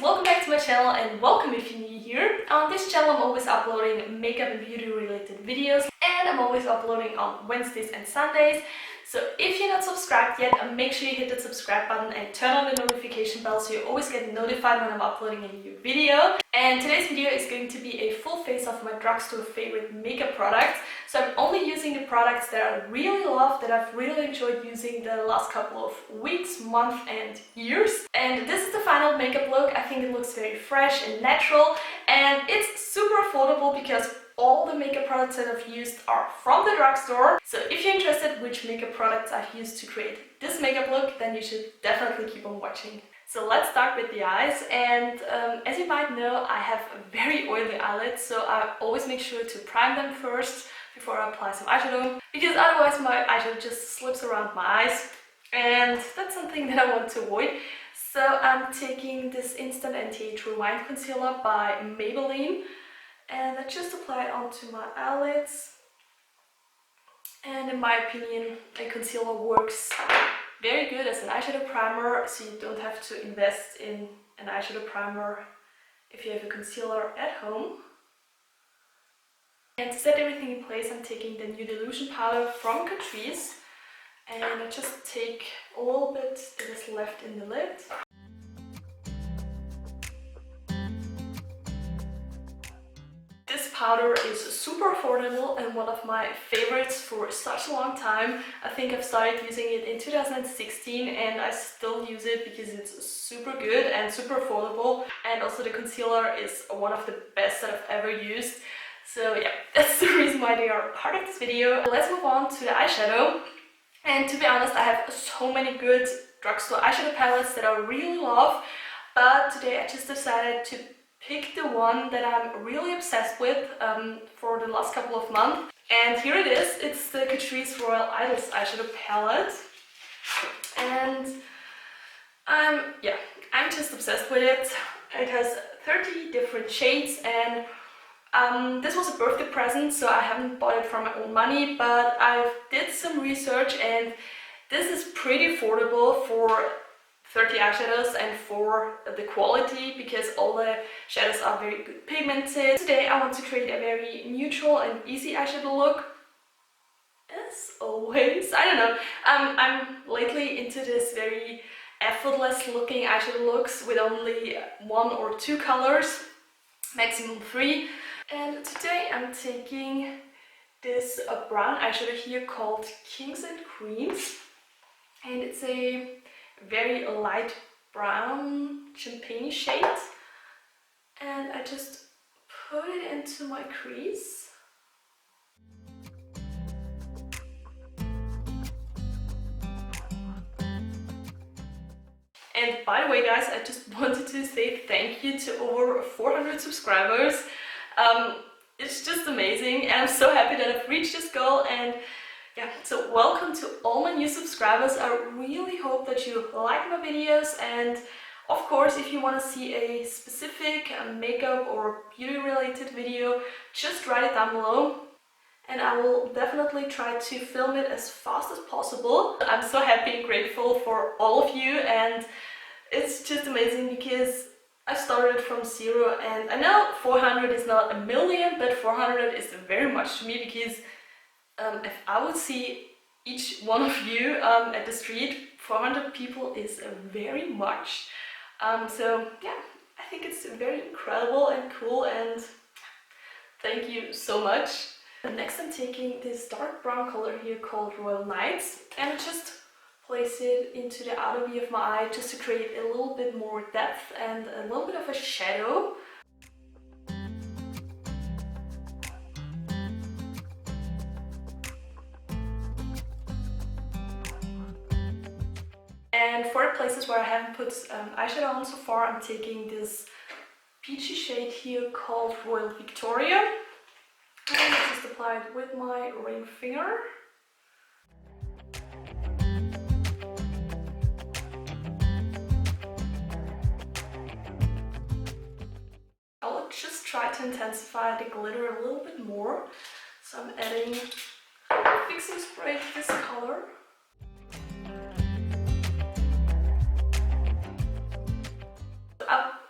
welcome back to my channel and welcome if you're new here. On this channel I'm always uploading makeup and beauty related videos and I'm always uploading on Wednesdays and Sundays. So if you're not subscribed yet, make sure you hit the subscribe button and turn on the notification bell so you always get notified when I'm uploading a new video. And today's video is going to be a full face of my drugstore favorite makeup products. So I'm only using the products that I really love, that I've really enjoyed using the last couple of weeks, months and years. And this is the final makeup look. I think it looks very fresh and natural and it's super affordable because all the makeup products that I've used are from the drugstore. So if you're interested which makeup products I've used to create this makeup look, then you should definitely keep on watching. So let's start with the eyes, and as you might know, I have very oily eyelids, so I always make sure to prime them first before I apply some eyeshadow, because otherwise my eyeshadow just slips around my eyes, and that's something that I want to avoid. So I'm taking this Instant Anti-Age Rewind Concealer by Maybelline, and I just apply it onto my eyelids. And in my opinion, a concealer works very good as an eyeshadow primer, so you don't have to invest in an eyeshadow primer if you have a concealer at home. And to set everything in place, I'm taking the Nude Illusion powder from Catrice, and I just take a little bit that is left in the lid. This powder is super affordable and one of my favorites for such a long time. I think I've started using it in 2016 and I still use it because it's super good and super affordable, and also the concealer is one of the best that I've ever used. So yeah, that's the reason why they are part of this video. Let's move on to the eyeshadow. And to be honest, I have so many good drugstore eyeshadow palettes that I really love, but today I just decided to pick the one that I'm really obsessed with for the last couple of months. And here it is. It's the Catrice Royal Idols eyeshadow palette. And I'm just obsessed with it. It has 30 different shades, and this was a birthday present, so I haven't bought it from my own money, but I did some research and this is pretty affordable for 30 eyeshadows and for the quality, because all the shadows are very good pigmented. Today I want to create a very neutral and easy eyeshadow look. As always, I don't know, I'm lately into this very effortless looking eyeshadow looks with only 1 or 2 colors, maximum 3. And today I'm taking this brown eyeshadow here called Kings and Queens, and it's a very light brown champagne shade, and I just put it into my crease. And by the way guys, I just wanted to say thank you to over 400 subscribers. It's just amazing and I'm so happy that I've reached this goal. And yeah, so welcome to all my new subscribers. I really hope that you like my videos, and of course if you want to see a specific makeup or beauty related video, just write it down below and I will definitely try to film it as fast as possible. I'm so happy and grateful for all of you, and it's just amazing because I started from 0, and I know 400 is not a million, but 400 is very much to me, because if I would see each one of you at the street, 400 people is very much. So yeah, I think it's very incredible and cool, and thank you so much. And next I'm taking this dark brown color here called Royal Nights, and I just place it into the outer V of my eye just to create a little bit more depth and a little bit of a shadow. And for the places where I haven't put eyeshadow on so far, I'm taking this peachy shade here called Royal Victoria. And I just apply it with my ring finger. I'll just try to intensify the glitter a little bit more. So I'm adding fixing spray to this color.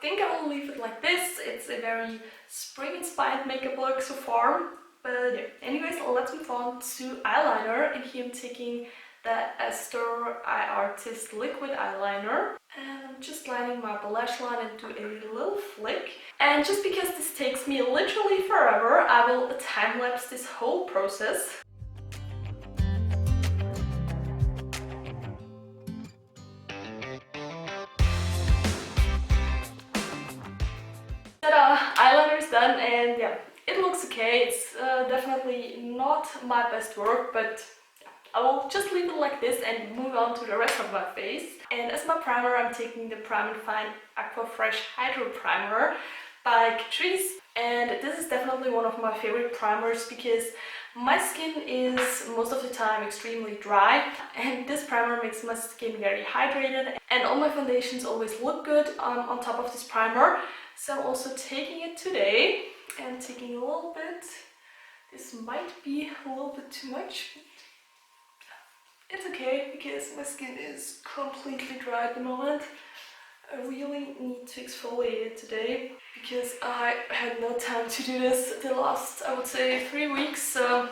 think I will leave it like this. It's a very spring-inspired makeup look so far. But yeah, anyways, let's move on to eyeliner. And here I'm taking the Astor Eye Artist Liquid Eyeliner. And I'm just lining my lash line and do a little flick. And just because this takes me literally forever, I will time-lapse this whole process. Ta-da! Eyeliner is done, and yeah, it looks okay. It's definitely not my best work, but I will just leave it like this and move on to the rest of my face. And as my primer, I'm taking the Prime and Fine Aqua Fresh Hydro Primer by Catrice. And this is definitely one of my favorite primers because my skin is most of the time extremely dry, and this primer makes my skin very hydrated, and all my foundations always look good on top of this primer. So I'm also taking it today and taking a little bit. This might be a little bit too much. It's okay because my skin is completely dry at the moment. I really need to exfoliate it today because I had no time to do this the last, I would say, 3 weeks. So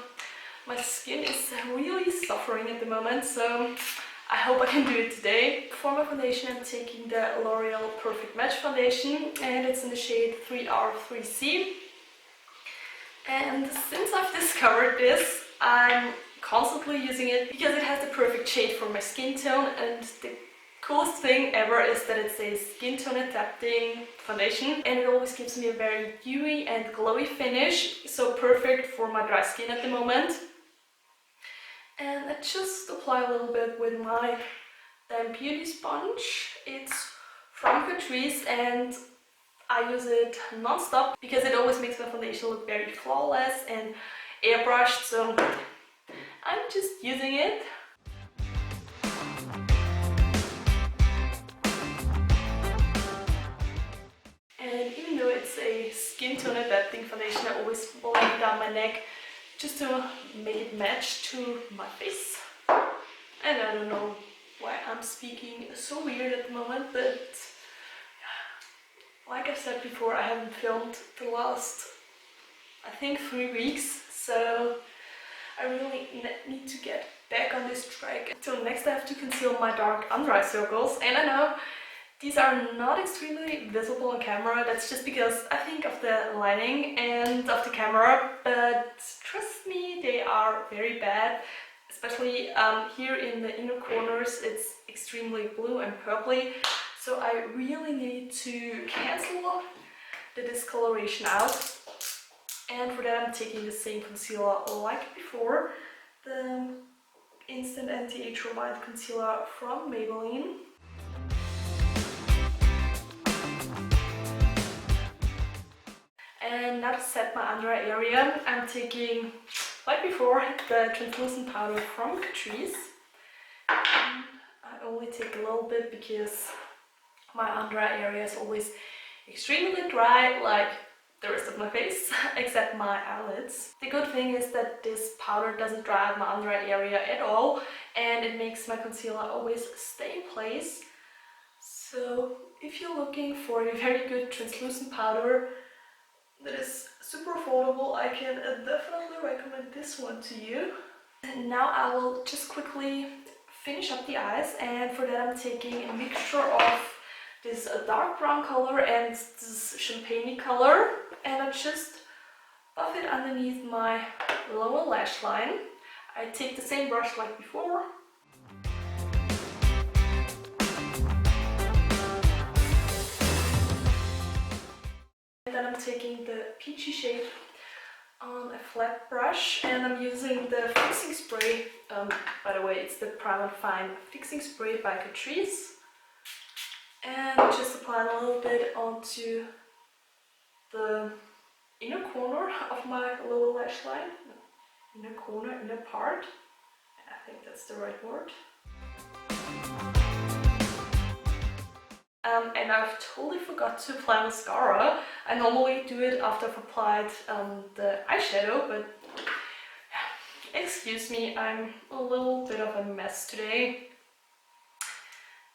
my skin is really suffering at the moment. So I hope I can do it today. For my foundation, I'm taking the L'Oreal Perfect Match Foundation, and it's in the shade 3R3C. And since I've discovered this, I'm constantly using it because it has the perfect shade for my skin tone, and the coolest thing ever is that it's a skin tone adapting foundation, and it always gives me a very dewy and glowy finish, so perfect for my dry skin at the moment. And I just apply a little bit with my Damn Beauty sponge. It's from Catrice and I use it non-stop because it always makes my foundation look very flawless and airbrushed, so I'm just using it. And even though it's a skin tone adapting foundation, I always lay it down my neck just to make it match to my face. And I don't know why I'm speaking so weird at the moment, but like I said before, I haven't filmed the last, I think, 3 weeks, so I really need to get back on this track. So next I have to conceal my dark under eye circles, and I know these are not extremely visible on camera. That's just because I think of the lighting and of the camera, but trust me, they are very bad. Especially here in the inner corners, it's extremely blue and purpley. So I really need to cancel the discoloration out. And for that I'm taking the same concealer like before, the Instant Anti-Age Rewind Concealer from Maybelline. And now to set my under eye area, I'm taking, like before, the translucent powder from Catrice. And I only take a little bit because my under eye area is always extremely dry, like the rest of my face, except my eyelids. The good thing is that this powder doesn't dry out my under eye area at all, and it makes my concealer always stay in place. So if you're looking for a very good translucent powder that is super affordable, I can definitely recommend this one to you. And now I will just quickly finish up the eyes, and for that I'm taking a mixture of this dark brown color and this champagne color, and I just buff it underneath my lower lash line. I take the same brush like before. And then I'm taking the peachy shade on a flat brush, and I'm using the fixing spray. By the way, it's the Prime and Fine Fixing Spray by Catrice. And just apply a little bit onto the inner corner of my lower lash line. Inner corner, inner part. I think that's the right word. And I've totally forgot to apply mascara. I normally do it after I've applied the eyeshadow, but excuse me, I'm a little bit of a mess today.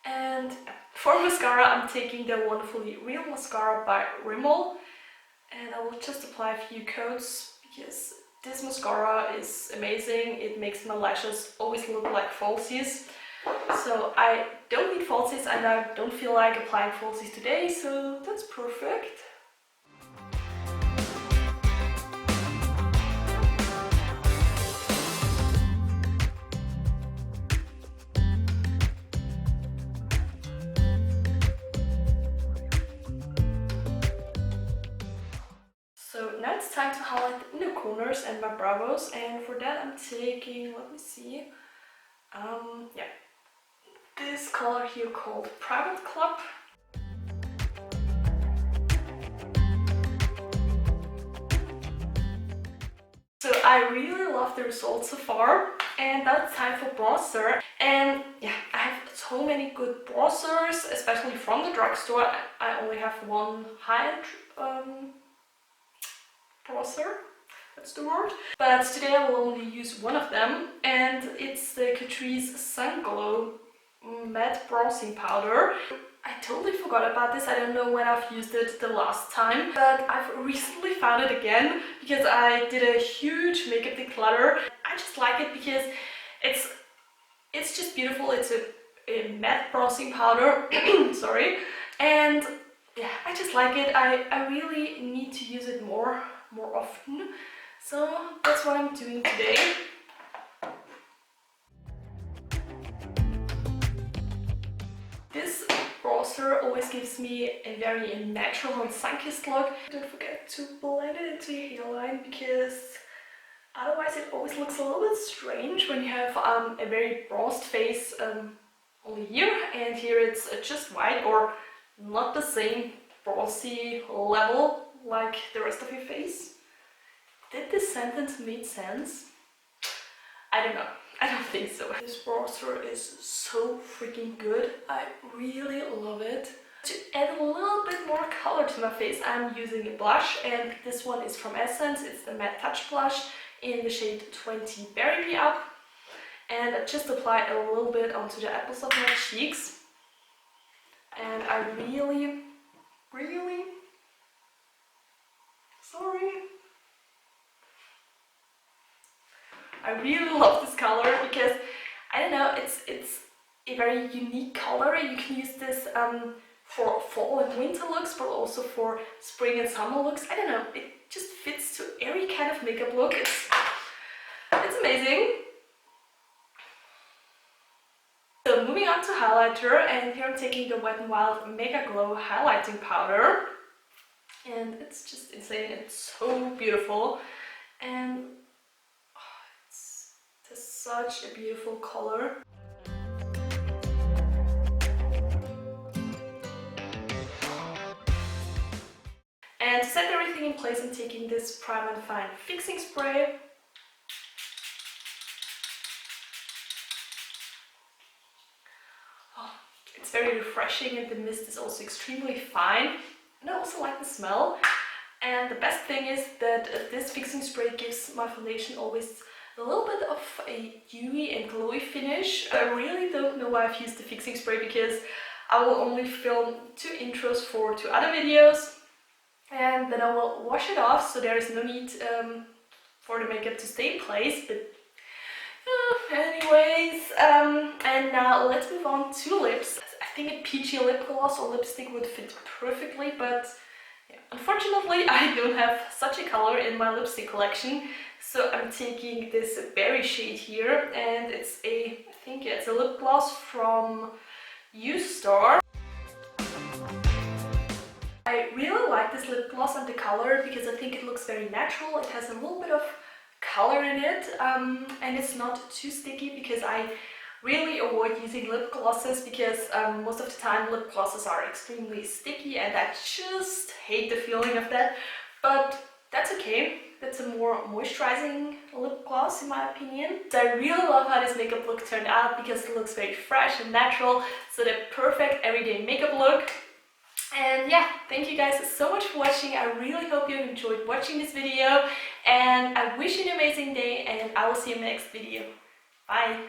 And for mascara, I'm taking the Wonderfully Real Mascara by Rimmel. And I will just apply a few coats because this mascara is amazing. It makes my lashes always look like falsies. So I don't need falsies and I don't feel like applying falsies today, so that's perfect. So now it's time to highlight the inner corners and my brows, and for that I'm taking, let me see, this color here called Private Club. So I really love the results so far, and now it's time for bronzer. And yeah, I have so many good bronzers, especially from the drugstore. I only have one high-end bronzer, that's the word. But today I will only use one of them, and it's the Catrice Sun Glow Matte Bronzing Powder. I totally forgot about this. I don't know when I've used it the last time, but I've recently found it again because I did a huge makeup declutter. I just like it because it's just beautiful. It's a matte bronzing powder, sorry, and yeah, I just like it. I really need to use it more often, so that's what I'm doing today. This bronzer always gives me a very natural and sun-kissed look. Don't forget to blend it into your hairline because otherwise it always looks a little bit strange when you have a very bronzed face only here, and here it's just white or not the same bronzy level like the rest of your face. Did this sentence make sense? I don't know. I don't think so. This bronzer is so freaking good. I really love it. To add a little bit more color to my face, I'm using a blush, and this one is from Essence. It's the Matte Touch Blush in the shade 20 Berry Me Up. And I just apply a little bit onto the apples of my cheeks. And I really, sorry. I really love this color because, I don't know, it's a very unique color. You can use this for fall and winter looks, but also for spring and summer looks. I don't know, it just fits to every kind of makeup look. It's amazing. So moving on to highlighter, and here I'm taking the Wet n Wild Megaglow highlighting powder. And it's just insane, it's so beautiful. And such a beautiful color. And to set everything in place, I'm taking this Prime and Fine fixing spray. Oh, it's very refreshing, and the mist is also extremely fine. And I also like the smell. And the best thing is that this fixing spray gives my foundation always a little bit of a dewy and glowy finish. I really don't know why I've used the fixing spray because I will only film 2 intros for 2 other videos, and then I will wash it off, so there is no need for the makeup to stay in place. But anyways, and now let's move on to lips. I think a peachy lip gloss or lipstick would fit perfectly, but yeah, unfortunately I don't have such a color in my lipstick collection. So I'm taking this berry shade here, and it's I think it's a lip gloss from Astor. I really like this lip gloss and the color because I think it looks very natural. It has a little bit of color in it, and it's not too sticky because I really avoid using lip glosses because most of the time lip glosses are extremely sticky, and I just hate the feeling of that. But that's okay. That's a more moisturizing lip gloss in my opinion. So I really love how this makeup look turned out because it looks very fresh and natural. So the perfect everyday makeup look. And yeah, thank you guys so much for watching. I really hope you enjoyed watching this video, and I wish you an amazing day, and I will see you in the next video. Bye!